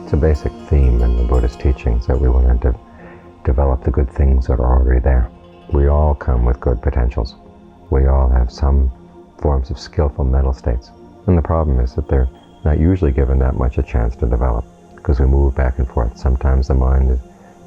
It's a basic theme in the Buddhist teachings that we want to develop the good things that are already there. We all come with good potentials. We all have some forms of skillful mental states. And the problem is that they're not usually given that much a chance to develop, because we move back and forth. Sometimes the mind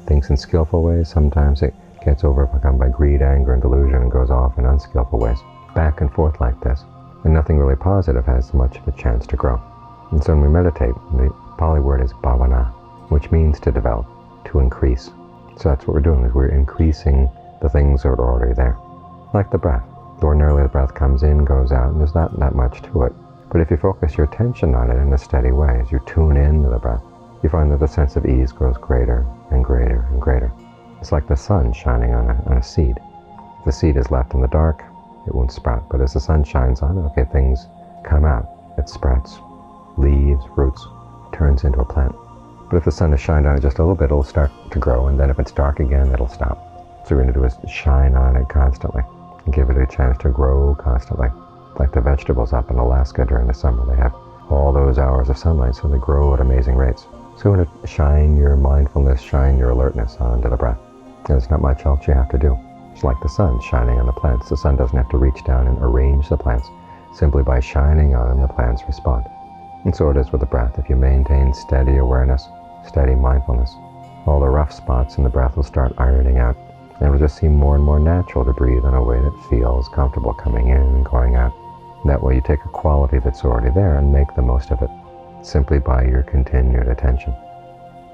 thinks in skillful ways, sometimes it gets overcome by greed, anger, and delusion and goes off in unskillful ways. Back and forth like this. And nothing really positive has much of a chance to grow. And so when we meditate, the Pali word is bhavana, which means to develop, to increase. So that's what we're doing, is we're increasing the things that are already there. Like the breath. Ordinarily the breath comes in, goes out, and there's not that much to it. But if you focus your attention on it in a steady way, as you tune into the breath, you find that the sense of ease grows greater and greater and greater. It's like the sun shining on a seed. If the seed is left in the dark, it won't sprout. But as the sun shines on it, okay, things come out. It sprouts, leaves, roots, turns into a plant. But if the sun is shined on it just a little bit, it'll start to grow, and then if it's dark again, it'll stop. So what we're going to do is shine on it constantly and give it a chance to grow constantly. Like the vegetables up in Alaska during the summer. They have all those hours of sunlight, so they grow at amazing rates. So you want to shine your mindfulness, shine your alertness onto the breath. There's not much else you have to do. It's like the sun shining on the plants. The sun doesn't have to reach down and arrange the plants. Simply by shining on them, the plants respond. And so it is with the breath. If you maintain steady awareness, steady mindfulness, all the rough spots in the breath will start ironing out. And it'll just seem more and more natural to breathe in a way that feels comfortable coming in and going out. That way you take a quality that's already there and make the most of it, simply by your continued attention.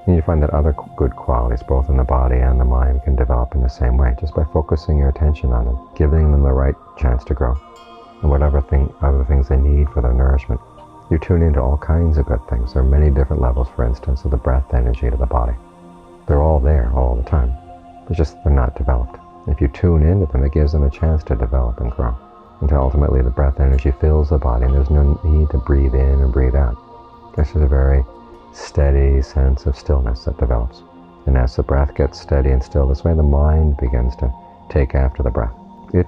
And you find that other good qualities, both in the body and the mind, can develop in the same way, just by focusing your attention on them, giving them the right chance to grow, and whatever other things they need for their nourishment. You tune into all kinds of good things. There are many different levels, for instance, of the breath energy to the body. They're all there all the time. It's just they're not developed. If you tune into them, it gives them a chance to develop and grow, until ultimately the breath energy fills the body and there's no need to breathe in and breathe out. This is a very steady sense of stillness that develops. And as the breath gets steady and still, this way the mind begins to take after the breath. It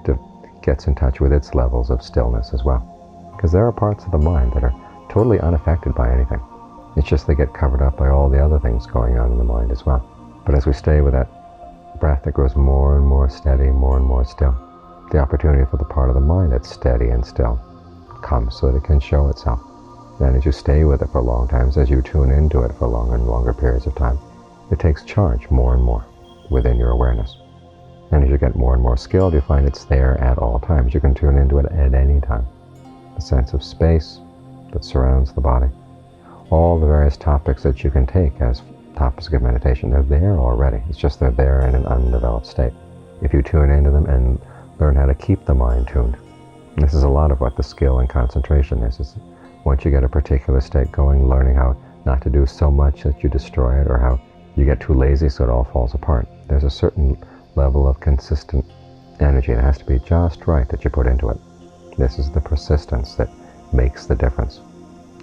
gets in touch with its levels of stillness as well. Because there are parts of the mind that are totally unaffected by anything. It's just they get covered up by all the other things going on in the mind as well. But as we stay with that breath that grows more and more steady, more and more still, the opportunity for the part of the mind that's steady and still comes so that it can show itself. Then as you stay with it for long times, as you tune into it for longer and longer periods of time, it takes charge more and more within your awareness. And as you get more and more skilled, you find it's there at all times. You can tune into it at any time. The sense of space that surrounds the body. All the various topics that you can take as topics of meditation, they're there already. It's just they're there in an undeveloped state. If you tune into them and learn how to keep the mind tuned. And this is a lot of what the skill and concentration is once you get a particular state going, learning how not to do so much that you destroy it, or how you get too lazy so it all falls apart. There's a certain level of consistent energy that has to be just right that you put into it. This is the persistence that makes the difference.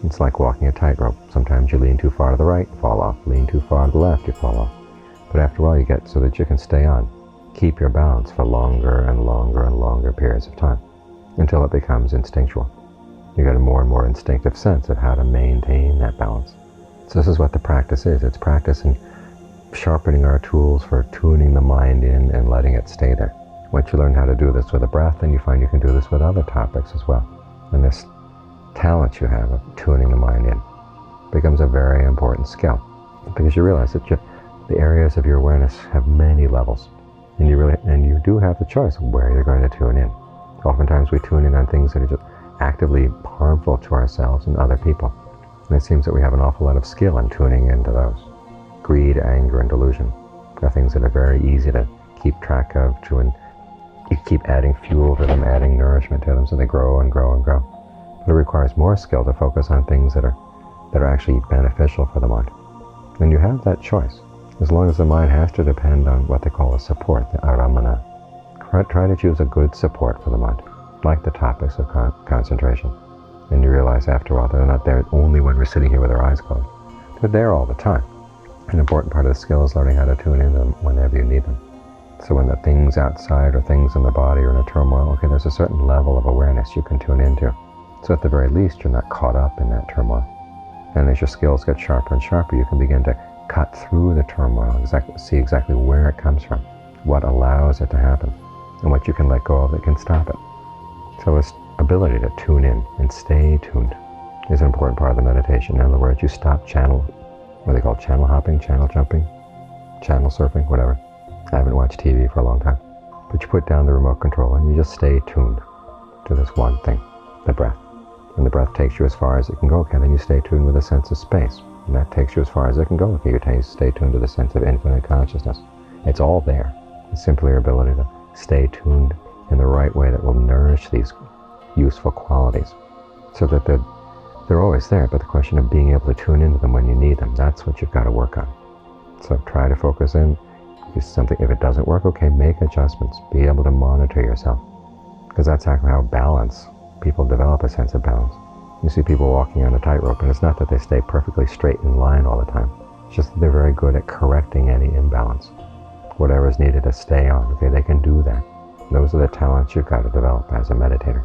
It's like walking a tightrope. Sometimes you lean too far to the right, you fall off. Lean too far to the left, you fall off. But after a while you get so that you can stay on. Keep your balance for longer and longer and longer periods of time, until it becomes instinctual. You get a more and more instinctive sense of how to maintain that balance. So this is what the practice is. It's practice in sharpening our tools for tuning the mind in and letting it stay there. Once you learn how to do this with the breath, then you find you can do this with other topics as well. And this talent you have of tuning the mind in becomes a very important skill, because you realize that the areas of your awareness have many levels. And you do have the choice of where you're going to tune in. Oftentimes we tune in on things that are just actively harmful to ourselves and other people. And it seems that we have an awful lot of skill in tuning into those. Greed, anger, and delusion are things that are very easy to keep track of, and you keep adding fuel to them, adding nourishment to them, so they grow and grow and grow. But it requires more skill to focus on things that are actually beneficial for the mind. And you have that choice. As long as the mind has to depend on what they call a support, the aramana. Try to choose a good support for the mind, like the topics of concentration. And you realize after a while they're not there only when we're sitting here with our eyes closed. They're there all the time. An important part of the skill is learning how to tune into them whenever you need them. So when the things outside or things in the body are in a turmoil, okay, there's a certain level of awareness you can tune into. So at the very least, you're not caught up in that turmoil. And as your skills get sharper and sharper, you can begin to cut through the turmoil, see exactly where it comes from, what allows it to happen, and what you can let go of that can stop it. So this ability to tune in and stay tuned is an important part of the meditation. In other words, you stop what they call channel hopping, channel jumping, channel surfing, whatever. I haven't watched TV for a long time. But you put down the remote control and you just stay tuned to this one thing, the breath. And the breath takes you as far as it can go. Okay, then you stay tuned with a sense of space. And that takes you as far as it can go. Okay, you stay tuned to the sense of infinite consciousness. It's all there. It's simply your ability to stay tuned in the right way that will nourish these useful qualities. So that they're always there, but the question of being able to tune into them when you need them, that's what you've got to work on. So try to focus in. If it doesn't work, okay, make adjustments. Be able to monitor yourself. Because that's actually how people develop a sense of balance. You see people walking on a tightrope, and it's not that they stay perfectly straight in line all the time. It's just that they're very good at correcting any imbalance. Whatever is needed to stay on, okay, they can do that. Those are the talents you've got to develop as a meditator.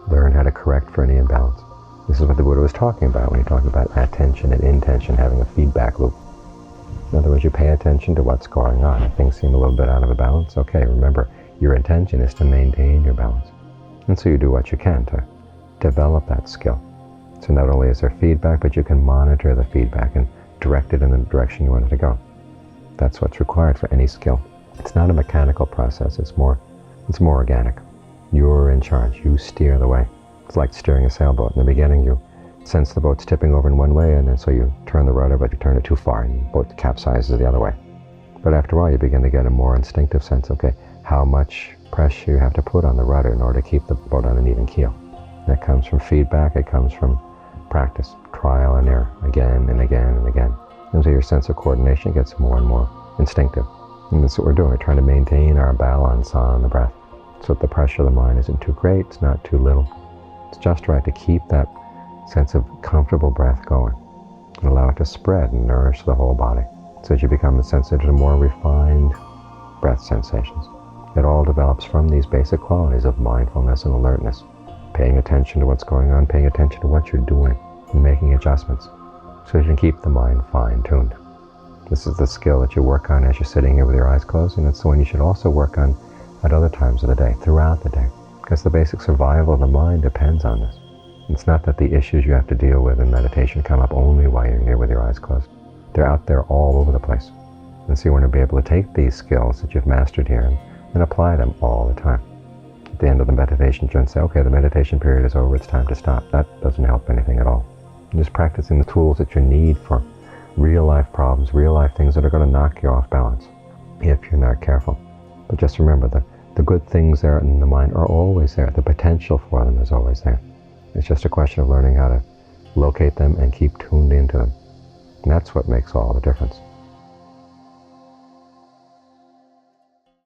Learn how to correct for any imbalance. This is what the Buddha was talking about when he talked about attention and intention having a feedback loop. In other words, you pay attention to what's going on. If things seem a little bit out of balance, okay, remember, your intention is to maintain your balance. And so you do what you can to develop that skill. So not only is there feedback, but you can monitor the feedback and direct it in the direction you want it to go. That's what's required for any skill. It's not a mechanical process, it's more organic. You're in charge, you steer the way. It's like steering a sailboat. In the beginning, you sense the boat's tipping over in one way, and then so you turn the rudder, but you turn it too far, and the boat capsizes the other way. But after a while, you begin to get a more instinctive sense, okay, how much pressure you have to put on the rudder in order to keep the boat on an even keel. That comes from feedback, it comes from practice, trial and error, again and again and again. And so your sense of coordination gets more and more instinctive. And that's what we're doing. We're trying to maintain our balance on the breath. So that the pressure of the mind isn't too great, it's not too little. It's just right to keep that sense of comfortable breath going and allow it to spread and nourish the whole body so that you become sensitive to more refined breath sensations. It all develops from these basic qualities of mindfulness and alertness, paying attention to what's going on, paying attention to what you're doing, and making adjustments so you can keep the mind fine-tuned. This is the skill that you work on as you're sitting here with your eyes closed, and it's the one you should also work on at other times of the day, throughout the day, because the basic survival of the mind depends on this. It's not that the issues you have to deal with in meditation come up only while you're here with your eyes closed. They're out there all over the place. And so you want to be able to take these skills that you've mastered here and apply them all the time. At the end of the meditation, you can say, okay, the meditation period is over, it's time to stop. That doesn't help anything at all. You're just practicing the tools that you need for real-life problems, real-life things that are going to knock you off balance if you're not careful. But just remember that the good things there in the mind are always there. The potential for them is always there. It's just a question of learning how to locate them and keep tuned into them. And that's what makes all the difference.